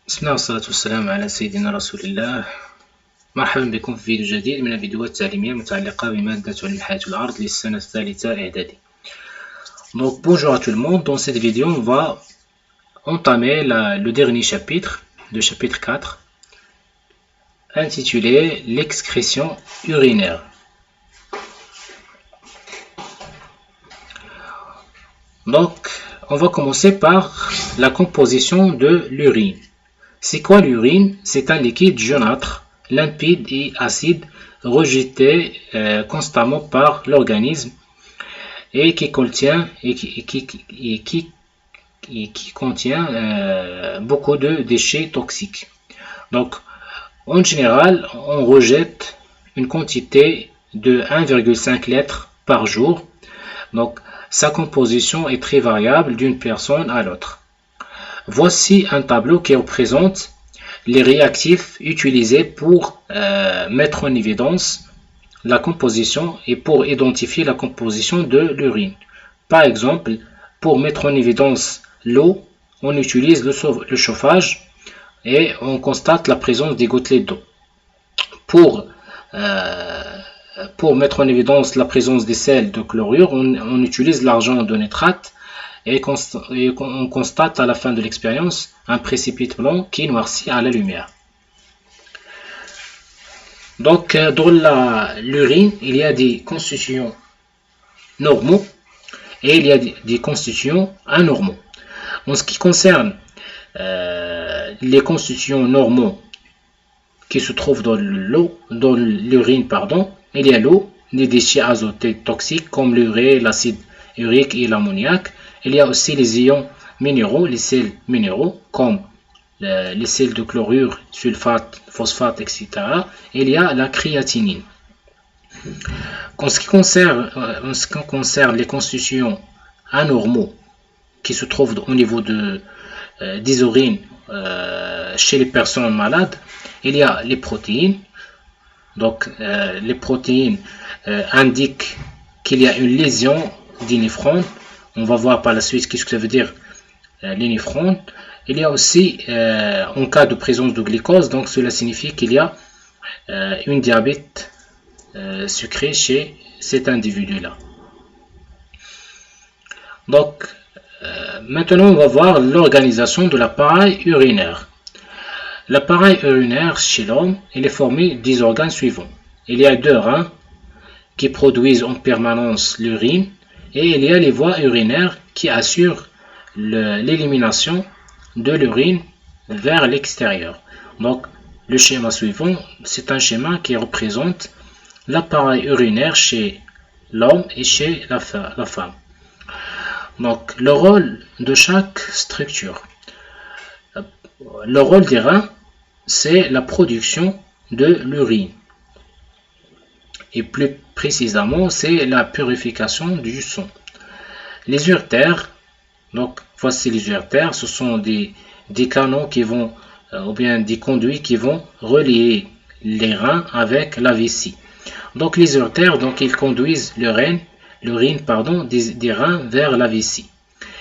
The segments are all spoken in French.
بسم الله والصلاة والسلام على سيدنا رسول الله. مرحبا بكم في فيديو جديد من الفيديوهات التعليمية المتعلقة بمادة علم الحياة والأرض للسنة الثالثة إعدادي. Donc bonjour à tout le monde, dans cette vidéo on va entamer le dernier chapitre, le chapitre 4, intitulé l'excrétion urinaire. Donc on va commencer par la composition de l'urine. C'est quoi l'urine? C'est un liquide jaunâtre, limpide et acide, rejeté constamment par l'organisme et qui contient, beaucoup de déchets toxiques. Donc, en général, on rejette une quantité de 1,5 litre par jour. Donc, sa composition est très variable d'une personne à l'autre. Voici un tableau qui représente les réactifs utilisés pour mettre en évidence la composition et pour identifier la composition de l'urine. Par exemple, pour mettre en évidence l'eau, on utilise le chauffage et on constate la présence des gouttelettes d'eau. Pour mettre en évidence la présence des sels de chlorure, on utilise l'argent de nitrate. Et on constate à la fin de l'expérience un précipité blanc qui noircit à la lumière. Donc dans l'urine, il y a des constituants normaux et il y a des constituants anormaux. En ce qui concerne les constituants normaux qui se trouvent dans l'urine, il y a l'eau, des déchets azotés toxiques comme l'urée, l'acide urique et l'ammoniac. Il y a aussi les ions minéraux, les sels minéraux, comme les sels de chlorure, sulfate, phosphate, etc. Il y a la créatinine. En ce qui concerne les constituants anormaux qui se trouvent au niveau des urines chez les personnes malades, il y a les protéines. Donc, les protéines indiquent qu'il y a une lésion des néphrons. On va voir par la suite qu'est-ce que ça veut dire les néphrons. Il y a aussi, en cas de présence de glucose, donc cela signifie qu'il y a une diabète sucrée chez cet individu-là. Donc, maintenant on va voir l'organisation de l'appareil urinaire. L'appareil urinaire chez l'homme, il est formé des organes suivants. Il y a 2 reins qui produisent en permanence l'urine. Et il y a les voies urinaires qui assurent l'élimination de l'urine vers l'extérieur. Donc, le schéma suivant, c'est un schéma qui représente l'appareil urinaire chez l'homme et chez la femme. Donc, le rôle de chaque structure. Le rôle des reins, c'est la production de l'urine. Et plus précisément, c'est la purification du sang. Les uretères, donc voici les uretères, ce sont des canaux qui vont, ou bien des conduits qui vont relier les reins avec la vessie. Donc les uretères, donc ils conduisent l'urine, des reins vers la vessie.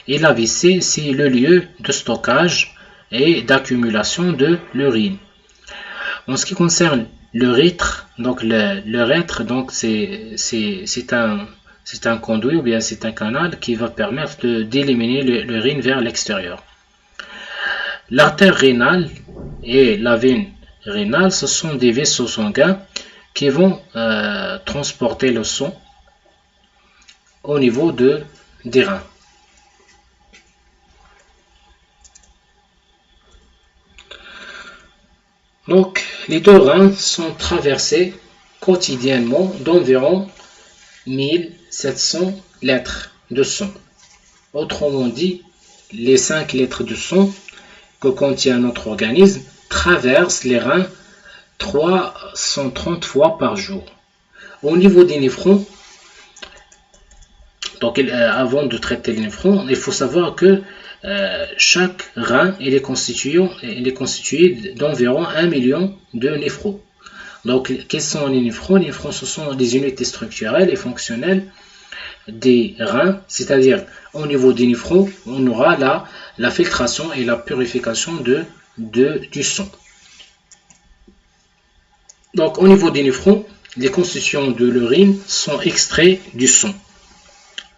Et la vessie, c'est le lieu de stockage et d'accumulation de l'urine. En ce qui concerne l'urètre, donc l'urètre, donc c'est un conduit ou bien c'est un canal qui va permettre d'éliminer l'urine vers l'extérieur. L'artère rénale et la veine rénale, ce sont des vaisseaux sanguins qui vont transporter le sang au niveau des reins. Donc, les 2 reins sont traversés quotidiennement d'environ 1700 litres de sang. Autrement dit, les 5 litres de sang que contient notre organisme traversent les reins 330 fois par jour. Au niveau des néphrons, donc avant de traiter les néphrons, il faut savoir que chaque rein est constitué d'environ 1 million de néphrons. Donc, quels sont les néphrons? Les néphrons, ce sont des unités structurelles et fonctionnelles des reins, c'est-à-dire au niveau des néphrons, on aura la filtration et la purification du sang. Donc au niveau des néphrons, les constituants de l'urine sont extraits du sang.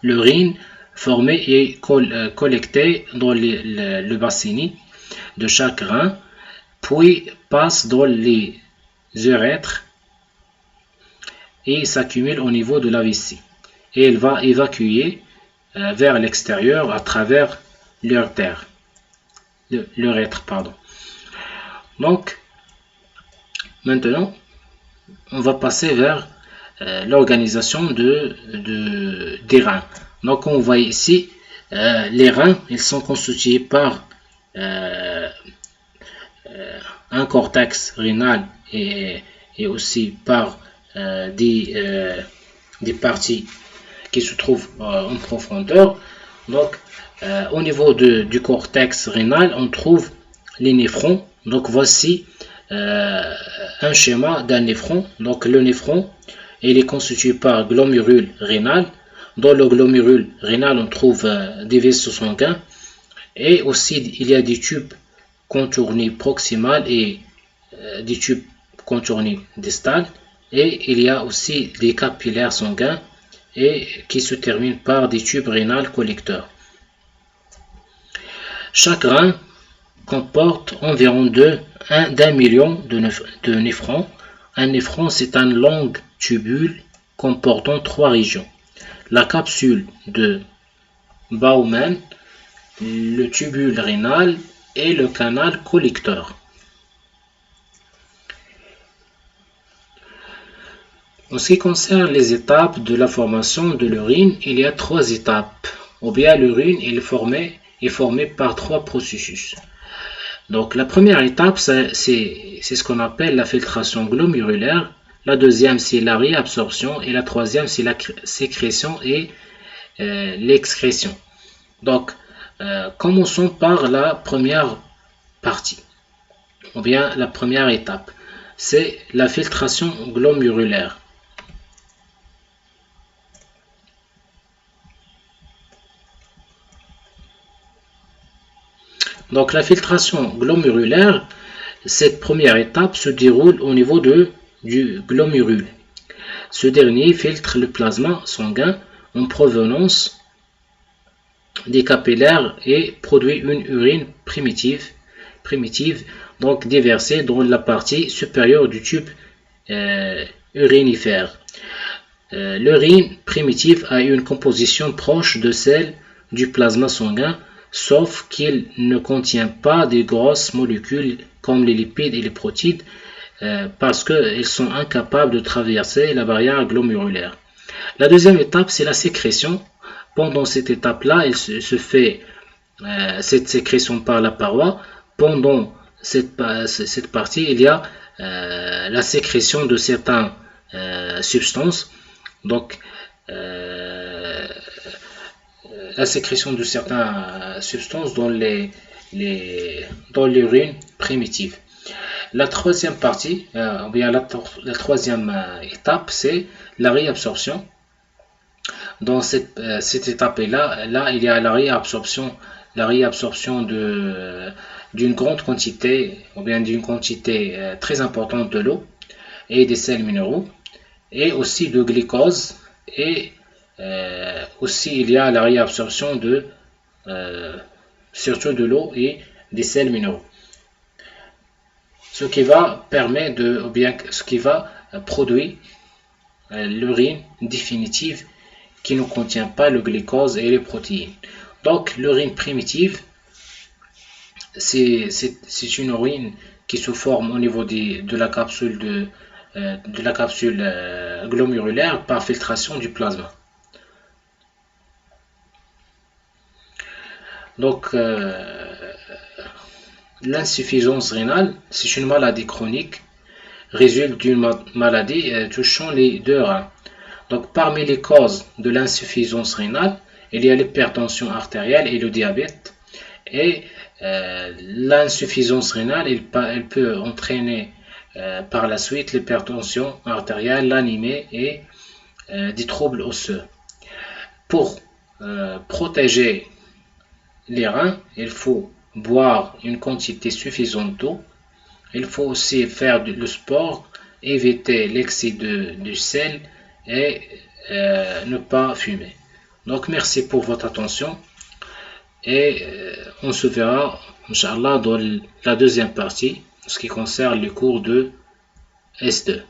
L'urine formée est collectée dans le bassinet de chaque rein, puis passe dans les urètres et s'accumule au niveau de la vessie. Et elle va évacuer vers l'extérieur à travers l'urètre. Donc, maintenant, on va passer vers l'organisation des reins. Donc, on voit ici, les reins, ils sont constitués par un cortex rénal et aussi par des parties qui se trouvent en profondeur. Donc, au niveau du cortex rénal, on trouve les néphrons. Donc, voici un schéma d'un néphron. Donc, le néphron, il est constitué par glomérule rénal. Dans le glomérule rénal, on trouve des vaisseaux sanguins. Et aussi, il y a des tubes contournés proximal et des tubes contournés distal. Et il y a aussi des capillaires sanguins et qui se terminent par des tubes rénaux collecteurs. Chaque rein comporte environ d'un million de néphrons. Un néphron, c'est un long tubule comportant 3 régions. La capsule de Bowman, le tubule rénal et le canal collecteur. En ce qui concerne les étapes de la formation de l'urine, il y a 3 étapes. Ou bien l'urine est formée par 3 processus. Donc la première étape, c'est ce qu'on appelle la filtration glomérulaire. La deuxième, c'est la réabsorption. Et la troisième, c'est la sécrétion et l'excrétion. Donc, commençons par la première partie, ou bien la première étape. C'est la filtration glomérulaire. Donc la filtration glomérulaire, cette première étape se déroule au niveau du glomérule. Ce dernier filtre le plasma sanguin en provenance des capillaires et produit une urine primitive donc déversée dans la partie supérieure du tube urinifère. L'urine primitive a une composition proche de celle du plasma sanguin, sauf qu'il ne contient pas de grosses molécules comme les lipides et les protéines parce qu'ils sont incapables de traverser la barrière glomérulaire. La deuxième étape, c'est la sécrétion. Pendant cette étape-là, il se fait cette sécrétion par la paroi. Pendant cette partie, il y a la sécrétion de certaines substances. Donc, la sécrétion de certaines substances dans l'urine primitive. La troisième partie, ou bien la troisième étape, c'est la réabsorption. Dans cette étape-là, il y a la réabsorption d'une grande quantité, ou bien d'une quantité très importante de l'eau et des sels minéraux, et aussi de glucose, et aussi il y a la réabsorption surtout de l'eau et des sels minéraux. Ce qui va permettre ce qui va produire l'urine définitive qui ne contient pas le glucose et les protéines. Donc l'urine primitive, c'est une urine qui se forme au niveau de la capsule glomérulaire par filtration du plasma. Donc l'insuffisance rénale, c'est une maladie chronique, résulte d'une maladie touchant les deux reins. Donc parmi les causes de l'insuffisance rénale, il y a l'hypertension artérielle et le diabète. Et l'insuffisance rénale, elle peut entraîner par la suite l'hypertension artérielle, l'anémie et des troubles osseux. Pour protéger les reins, il faut boire une quantité suffisante d'eau. Il faut aussi faire le sport, éviter l'excès de sel et ne pas fumer. Donc merci pour votre attention et on se verra, Inch'Allah, dans la deuxième partie, en ce qui concerne le cours de S2.